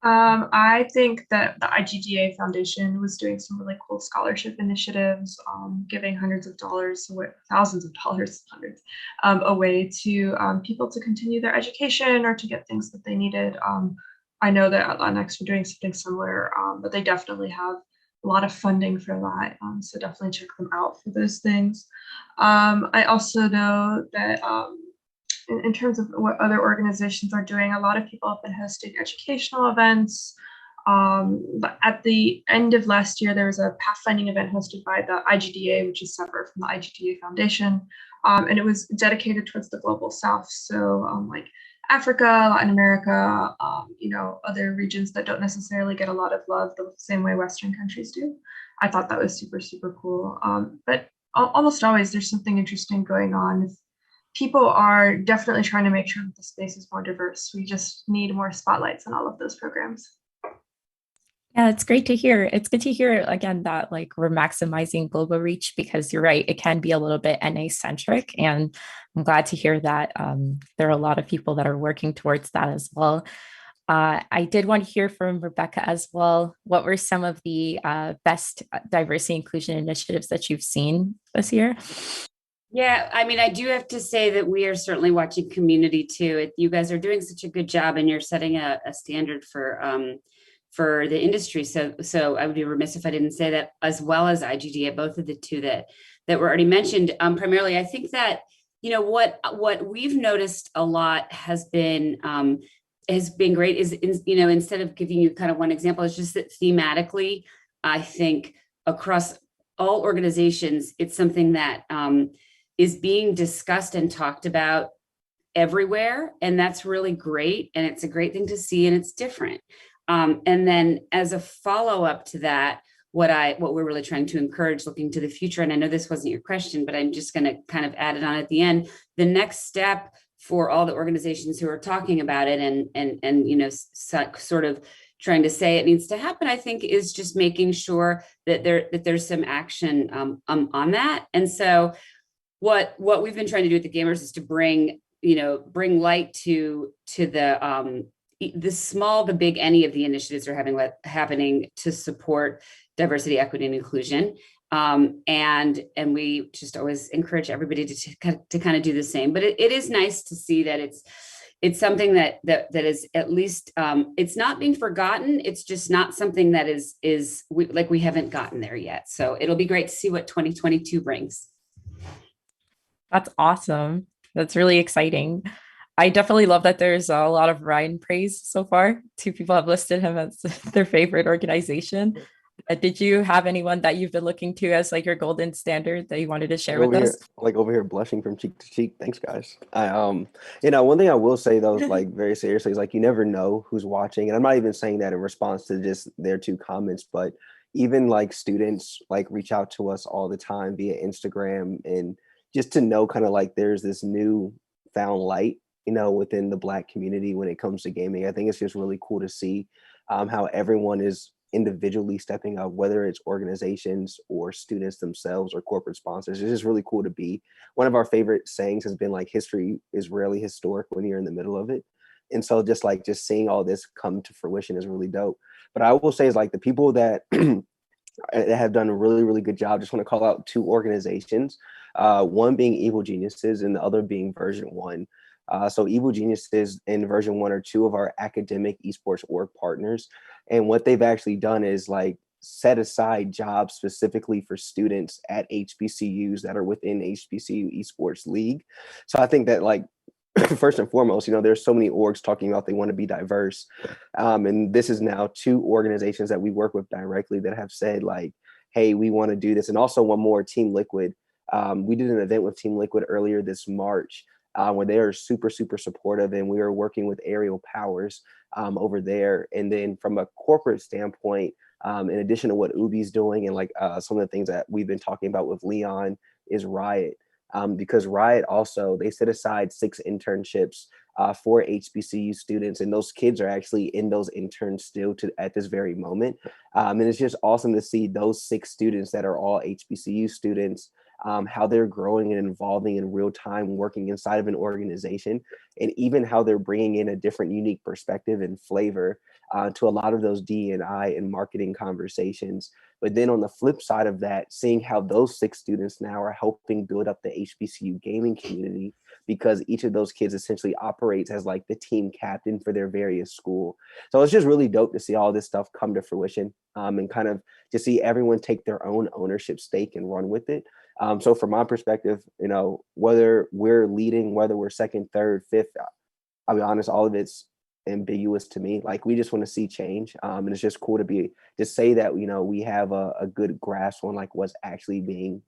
I think that the IGDA Foundation was doing some really cool scholarship initiatives, giving hundreds of dollars, thousands of dollars, hundreds, away to people to continue their education or to get things that they needed. I know that at Latinx we're doing something similar, but they definitely have a lot of funding for that. So definitely check them out for those things. I also know that in terms of what other organizations are doing, a lot of people have been hosting educational events. But at the end of last year, there was a pathfinding event hosted by the IGDA, which is separate from the IGDA Foundation. And it was dedicated towards the Global South. So like Africa, Latin America, other regions that don't necessarily get a lot of love the same way Western countries do. I thought that was super, super cool. But almost always there's something interesting going on. People are definitely trying to make sure that the space is more diverse. We just need more spotlights on all of those programs. Yeah, it's great to hear. It's good to hear again that like we're maximizing global reach because you're right, it can be a little bit NA centric. And I'm glad to hear that there are a lot of people that are working towards that as well. I did want to hear from Rebecca as well. What were some of the best diversity inclusion initiatives that you've seen this year? Yeah, I mean, I do have to say that we are certainly watching community too. You guys are doing such a good job, and you're setting a standard for the industry. So I would be remiss if I didn't say that, as well as IGD, both of the two that were already mentioned. Primarily, I think that what we've noticed a lot has been great is instead of giving you kind of one example, it's just that thematically, I think across all organizations, it's something that is being discussed and talked about everywhere. And that's really great. And it's a great thing to see, and it's different. And then as a follow-up to that, what we're really trying to encourage looking to the future, and I know this wasn't your question, but I'm just going to kind of add it on at the end. The next step for all the organizations who are talking about it and sort of trying to say it needs to happen, I think, is just making sure that there's some action on that. And so what we've been trying to do at the Gamers is to bring light to the small, the big, any of the initiatives are happening to support diversity, equity, and inclusion. And we just always encourage everybody to kind of do the same. But it is nice to see that it's something that is at least it's not being forgotten. It's just not something that we haven't gotten there yet. So it'll be great to see what 2022 brings. That's awesome. That's really exciting. I definitely love that there's a lot of Ryan praise so far. 2 people have listed him as their favorite organization. Did you have anyone that you've been looking to as like your golden standard that you wanted to share with us? Over here blushing from cheek to cheek. Thanks, guys. One thing I will say though, like very seriously, is like you never know who's watching. And I'm not even saying that in response to just their 2 comments, but even like students like reach out to us all the time via Instagram, and just to know kind of like there's this new found light, within the Black community when it comes to gaming. I think it's just really cool to see how everyone is individually stepping up, whether it's organizations or students themselves or corporate sponsors. It's just really cool to be. One of our favorite sayings has been like, history is rarely historic when you're in the middle of it. And so just seeing all this come to fruition is really dope. But I will say is like the people that have done a really, really good job. Just want to call out 2 organizations, one being Evil Geniuses and the other being Version 1. So Evil Geniuses and Version 1 are 2 of our academic esports org partners. And what they've actually done is like set aside jobs specifically for students at HBCUs that are within HBCU Esports League. So I think that like, first and foremost, there's so many orgs talking about they want to be diverse. And this is now 2 organizations that we work with directly that have said like, hey, we want to do this. And also one more, Team Liquid. We did an event with Team Liquid earlier this March where they are super, super supportive. And we are working with Aerial Powers over there. And then from a corporate standpoint, in addition to what Ubi's doing and like some of the things that we've been talking about with Leon is Riot. Because Riot also, they set aside 6 internships for HBCU students, and those kids are actually in those interns still at this very moment. And it's just awesome to see those 6 students that are all HBCU students, how they're growing and evolving in real time, working inside of an organization, and even how they're bringing in a different, unique perspective and flavor to a lot of those D&I and marketing conversations. But then on the flip side of that, seeing how those 6 students now are helping build up the HBCU gaming community, because each of those kids essentially operates as like the team captain for their various school. So it's just really dope to see all this stuff come to fruition and kind of to see everyone take their own ownership stake and run with it. So from my perspective, whether we're leading, whether we're second, third, fifth, I'll be honest, all of it's ambiguous to me. Like we just want to see change. And it's just cool to say that, we have a good grasp on like what's actually being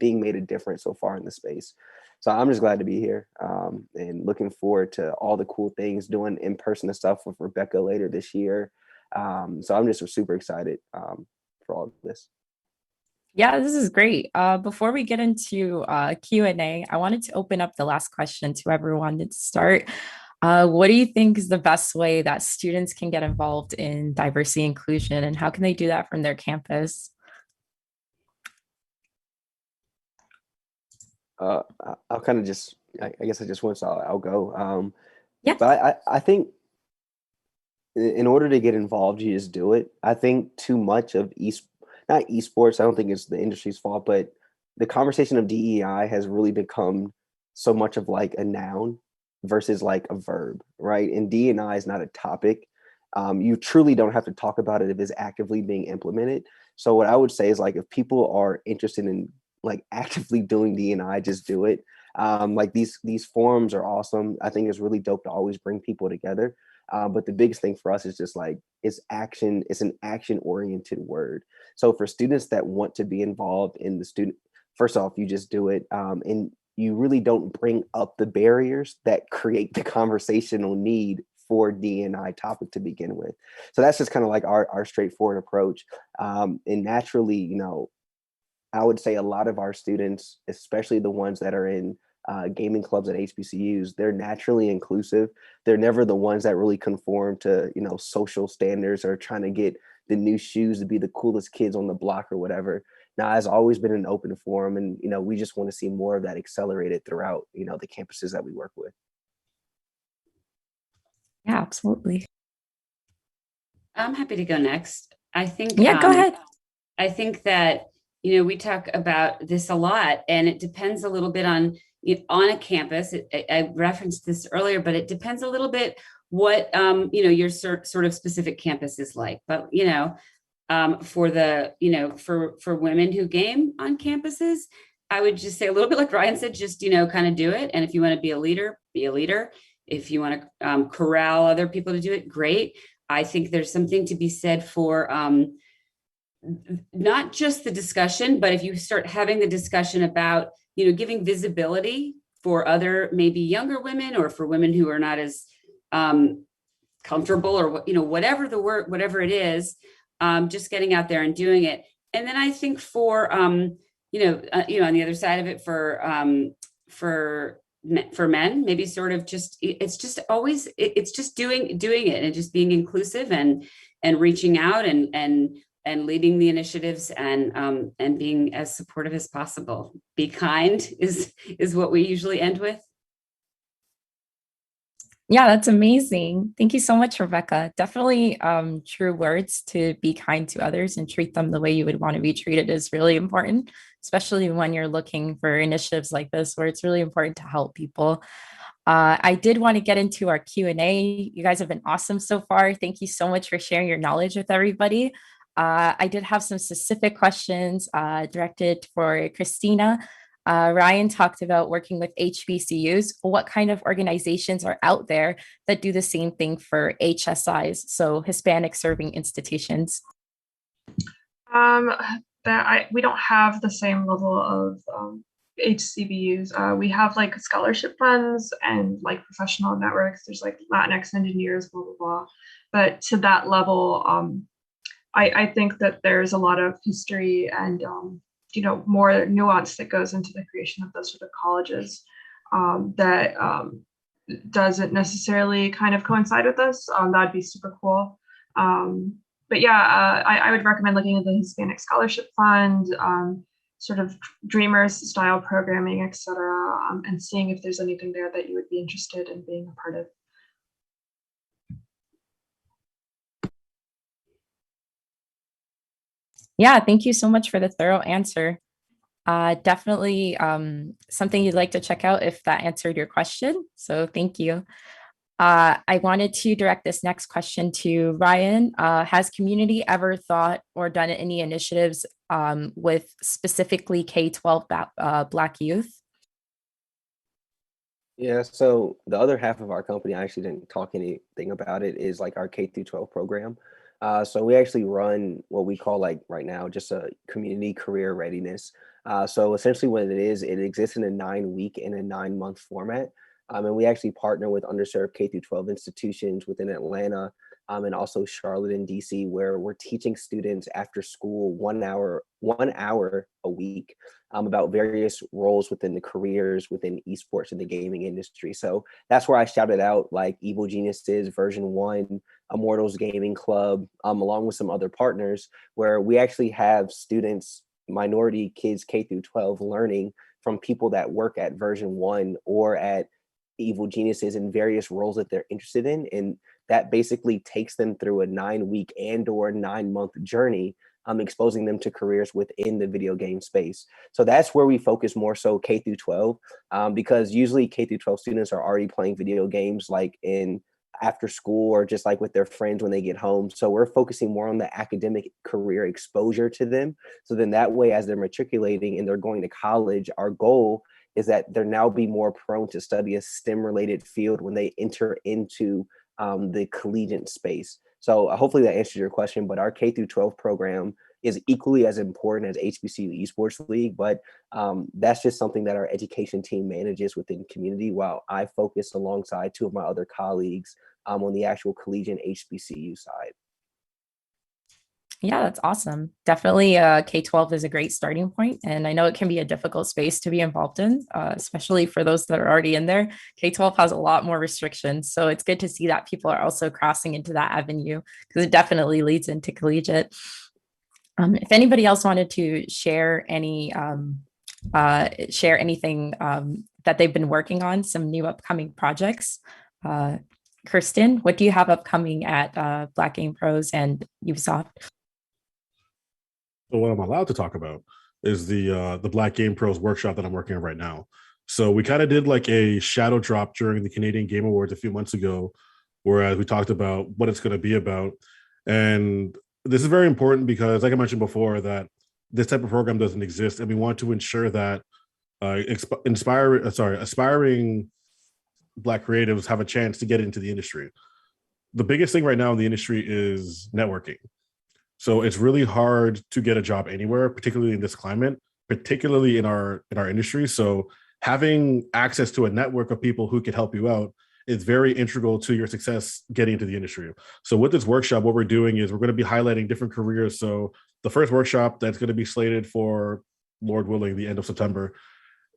made a difference so far in the space. So I'm just glad to be here and looking forward to all the cool things, doing in-person stuff with Rebecca later this year. So I'm just super excited for all of this. Yeah, this is great. Before we get into Q&A, I wanted to open up the last question to everyone to start. What do you think is the best way that students can get involved in diversity inclusion, and how can they do that from their campus? I'll kind of just, I guess I just went, so I'll go. Yeah. But I think in order to get involved, you just do it. I think too much of not esports, I don't think it's the industry's fault, but the conversation of DEI has really become so much of like a noun versus like a verb, right? And DEI is not a topic. You truly don't have to talk about it if it's actively being implemented. So what I would say is like, if people are interested in like actively doing DEI, just do it. Like these forums are awesome. I think it's really dope to always bring people together. But the biggest thing for us is just like, it's action. It's an action oriented word. So for students that want to be involved in the student, first off, you just do it. And you really don't bring up the barriers that create the conversational need for D&I topic to begin with. So that's just kind of like our straightforward approach. And naturally, you know, I would say a lot of our students, especially the ones that are in gaming clubs at HBCUs, they're naturally inclusive. They're never the ones that really conform to, you know, social standards or trying to get the new shoes to be the coolest kids on the block or whatever. Now, it's always been an open forum, and, you know, we just want to see more of that accelerated throughout, you know, the campuses that we work with. Yeah, absolutely. I'm happy to go next. I think, Yeah, go ahead. I think that, you know, we talk about this a lot, and it depends a little bit on a campus. I referenced this earlier, but it depends a little bit what, you know, your sort of specific campus is like. But, you know, for the, you know, for women who game on campuses, I would just say a little bit like Ryan said, just, you know, kind of do it. And if you want to be a leader, be a leader. If you want to corral other people to do it, great. I think there's something to be said for not just the discussion, but if you start having the discussion about, you know, giving visibility for other maybe younger women, or for women who are not as comfortable, or, you know, whatever the word, whatever it is, just getting out there and doing it. And then I think for you know, on the other side of it, for men, maybe sort of just, it's just always, it's just doing it and just being inclusive and reaching out and leading the initiatives and being as supportive as possible. Be kind is what we usually end with. Yeah, that's amazing. Thank you so much, Rebecca. Definitely true words. To be kind to others and treat them the way you would want to be treated is really important, especially when you're looking for initiatives like this, where it's really important to help people. I did want to get into our Q&A. You guys have been awesome so far. Thank you so much for sharing your knowledge with everybody. I did have some specific questions directed for Cristina. Ryan talked about working with HBCUs. What kind of organizations are out there that do the same thing for HSIs, so Hispanic Serving Institutions? We don't have the same level of HCBUs. We have like scholarship funds and like professional networks. There's like Latinx engineers, blah, blah, blah. But to that level, I think that there's a lot of history and you know, more nuance that goes into the creation of those sort of colleges that doesn't necessarily kind of coincide with us. That'd be super cool. But yeah, I would recommend looking at the Hispanic Scholarship Fund, sort of Dreamers style programming, etc., and seeing if there's anything there that you would be interested in being a part of. Yeah, thank you so much for the thorough answer. Definitely something you'd like to check out if that answered your question. So thank you. I wanted to direct this next question to Ryan. Has community ever thought or done any initiatives with specifically K-12 Black youth? Yeah, so the other half of our company, I actually didn't talk anything about it, is like our K-12 program. So we actually run what we call, like right now, just a community career readiness. So essentially what it is, it exists in a 9-week and a 9-month format. And we actually partner with underserved K-12 institutions within Atlanta, and also Charlotte and DC, where we're teaching students after school 1 hour a week about various roles within the careers within esports and the gaming industry. So that's where I shouted out like Evil Geniuses, Version 1, Immortals Gaming Club, along with some other partners, where we actually have students, minority kids K through 12, learning from people that work at Version 1 or at Evil Geniuses in various roles that they're interested in. And that basically takes them through a 9-week and or 9-month journey, exposing them to careers within the video game space. So that's where we focus more so K through 12, because usually K through 12 students are already playing video games like in after school or just like with their friends when they get home. So we're focusing more on the academic career exposure to them. So then that way, as they're matriculating and they're going to college, our goal is that they're now be more prone to study a STEM related field when they enter into the collegiate space. So hopefully that answers your question, but our K through 12 program is equally as important as HBCU Esports League, but that's just something that our education team manages within community, while I focus alongside 2 of my other colleagues on the actual collegiate HBCU side. Yeah, that's awesome. Definitely K-12 is a great starting point. And I know it can be a difficult space to be involved in, especially for those that are already in there. K-12 has a lot more restrictions. So it's good to see that people are also crossing into that avenue, because it definitely leads into collegiate. If anybody else wanted to share anything that they've been working on, some new upcoming projects. Kurston, what do you have upcoming at Black Game Pros and Ubisoft? So what I'm allowed to talk about is the Black Game Pros workshop that I'm working on right now. So we kind of did like a shadow drop during the Canadian Game Awards a few months ago, whereas we talked about what it's going to be about. And this is very important because, like I mentioned before, that this type of program doesn't exist, and we want to ensure that aspiring Black creatives have a chance to get into the industry. The biggest thing right now in the industry is networking. So it's really hard to get a job anywhere, particularly in this climate, particularly in our industry. So having access to a network of people who could help you out is very integral to your success getting into the industry. So with this workshop, what we're doing is we're going to be highlighting different careers. So the first workshop that's going to be slated for, Lord willing, the end of September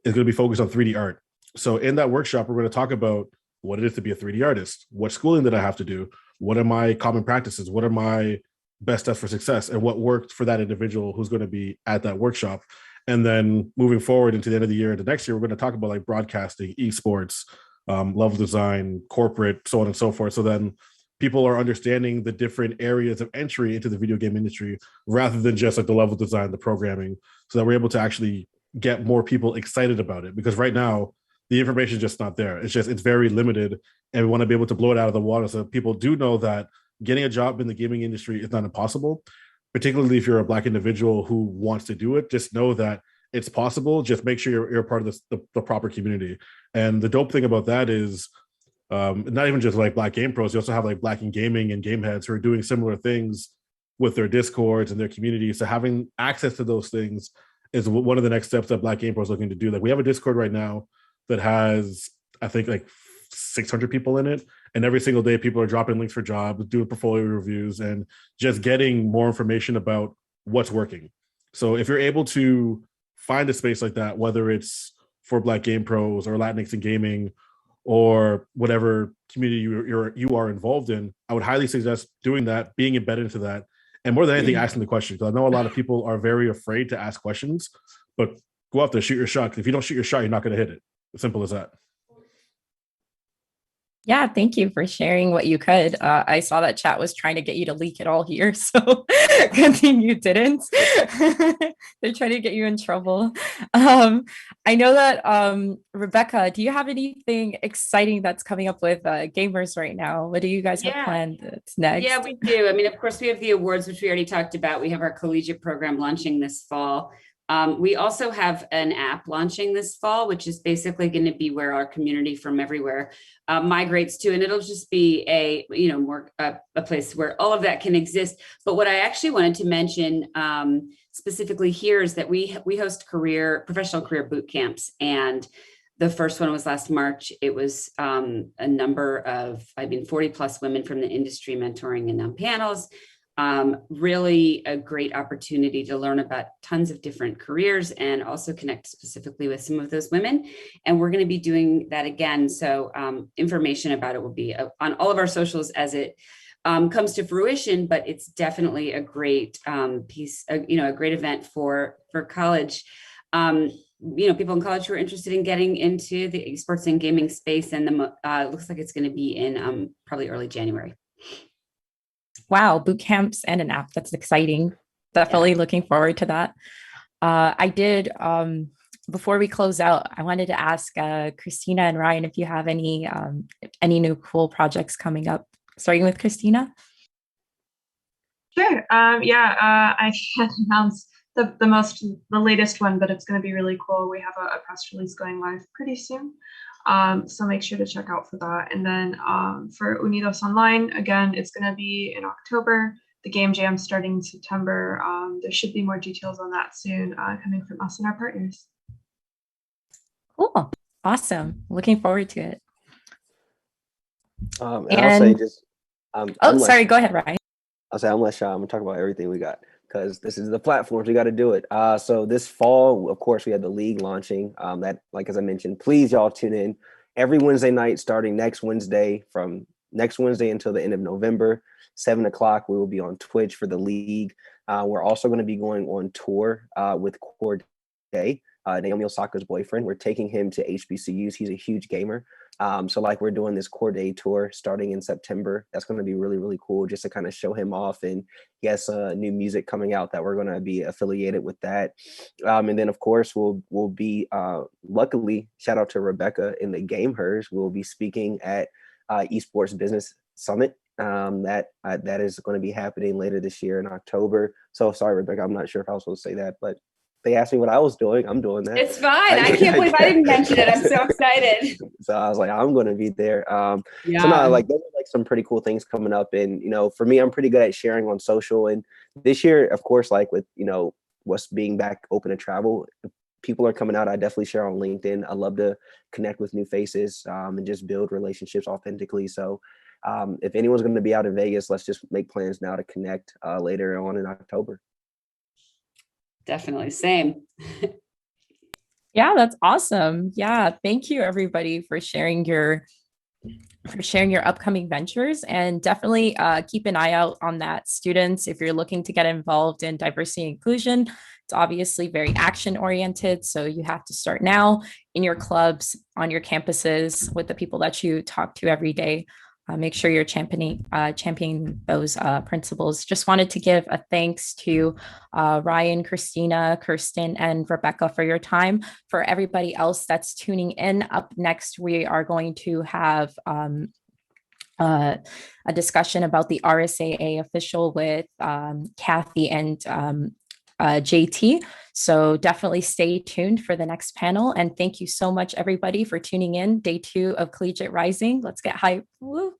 is going to be focused on 3D art. So in that workshop, we're going to talk about what it is to be a 3D artist. What schooling did I have to do? What are my common practices? What are my best steps for success? And what worked for that individual who's going to be at that workshop? And then moving forward into the end of the year, into next year, we're going to talk about like broadcasting, esports, level design, corporate, so on and so forth. So then people are understanding the different areas of entry into the video game industry rather than just like the level design, the programming, so that we're able to actually get more people excited about it. Because right now, the information is just not there. It's very limited, and we want to be able to blow it out of the water so people do know that getting a job in the gaming industry is not impossible, particularly if you're a Black individual who wants to do it. Just know that it's possible. Just make sure you're part of the proper community. And the dope thing about that is not even just like Black Game Pros, you also have like Black in Gaming and gameHers who are doing similar things with their Discords and their communities. So having access to those things is one of the next steps that Black Game Pros is looking to do. Like we have a Discord right now that has, I think, like 600 people in it. And every single day, people are dropping links for jobs, doing portfolio reviews, and just getting more information about what's working. So if you're able to find a space like that, whether it's for Black Game Pros or Latinx in gaming or whatever community you are involved in, I would highly suggest doing that, being embedded into that, and more than anything, asking the question. Because I know a lot of people are very afraid to ask questions, but go out there, shoot your shot. If you don't shoot your shot, you're not going to hit it. As simple as that. Yeah, thank you for sharing what you could. I saw that chat was trying to get you to leak it all here, so good thing you didn't. They're trying to get you in trouble. I know that, Rebecca, do you have anything exciting that's coming up with gameHers right now? What do you guys have planned that's next? Yeah, we do. I mean, of course, we have the awards, which we already talked about. We have our collegiate program launching this fall. We also have an app launching this fall, which is basically going to be where our community from everywhere migrates to, and it'll just be a place where all of that can exist. But what I actually wanted to mention specifically here is that we host professional career boot camps, and The first one was last March. It was a number of, 40 plus women from the industry mentoring and on panels. Really a great opportunity to learn about tons of different careers and also connect specifically with some of those women. And we're going to be doing that again. So information about it will be on all of our socials as it comes to fruition, but it's definitely a great piece, a great event for college. People in college who are interested in getting into the esports and gaming space, and it looks like it's going to be in probably early January. Wow, boot camps and an app. That's exciting. Definitely looking forward to that. I did, before we close out, I wanted to ask Cristina and Ryan if you have any new cool projects coming up, starting with Cristina. Sure. I can't announce the latest one, but it's going to be really cool. We have a press release going live pretty soon. So make sure to check out for that. And then for Unidos Online, again, it's going to be in October. The game jam starting in September. There should be more details on that soon coming from us and our partners. Cool. Awesome. Looking forward to it. I'll say just. Sorry. Go ahead, Ryan. I'll say I'm less shy. I'm gonna talk about everything we got because this is the platforms. We got to do it. So this fall, of course, we have the league launching. That, like as I mentioned, please y'all tune in every Wednesday night starting next Wednesday. From next Wednesday until the end of November, 7 o'clock. We will be on Twitch for the league. We're also going to be going on tour with Core Day, Naomi Osaka's boyfriend. We're taking him to HBCUs. He's a huge gamer. So like we're doing this Core Day tour starting in September. That's going to be really, really cool just to kind of show him off. And he has new music coming out that we're going to be affiliated with that. And then of course we'll be luckily, shout out to Rebecca in the gameHers. We'll be speaking at Esports Business Summit. That is going to be happening later this year in October. So sorry, Rebecca, I'm not sure if I was supposed to say that, but they asked me what I was doing. I'm doing that. It's fine. I can't believe I didn't mention it. I'm so excited. So I was like, I'm going to be there. Yeah. So no, like those are like some pretty cool things coming up. And, for me, I'm pretty good at sharing on social. And this year, of course, like with, what's being back open to travel, people are coming out. I definitely share on LinkedIn. I love to connect with new faces and just build relationships authentically. So if anyone's going to be out in Vegas, let's just make plans now to connect later on in October. Definitely. Same. Yeah, that's awesome. Yeah. Thank you everybody for sharing your upcoming ventures, and definitely keep an eye out on that, students. If you're looking to get involved in diversity and inclusion, it's obviously very action oriented. So you have to start now in your clubs, on your campuses, with the people that you talk to every day. Make sure you're championing those principles. Just wanted to give a thanks to Ryan, Cristina, Kurston, and Rebecca for your time. For everybody else that's tuning in, up next, we are going to have a discussion about the RSAA official with Kathy and JT. So definitely stay tuned for the next panel. And thank you so much, everybody, for tuning in. Day 2 of Collegiate Rising. Let's get hype. Woo.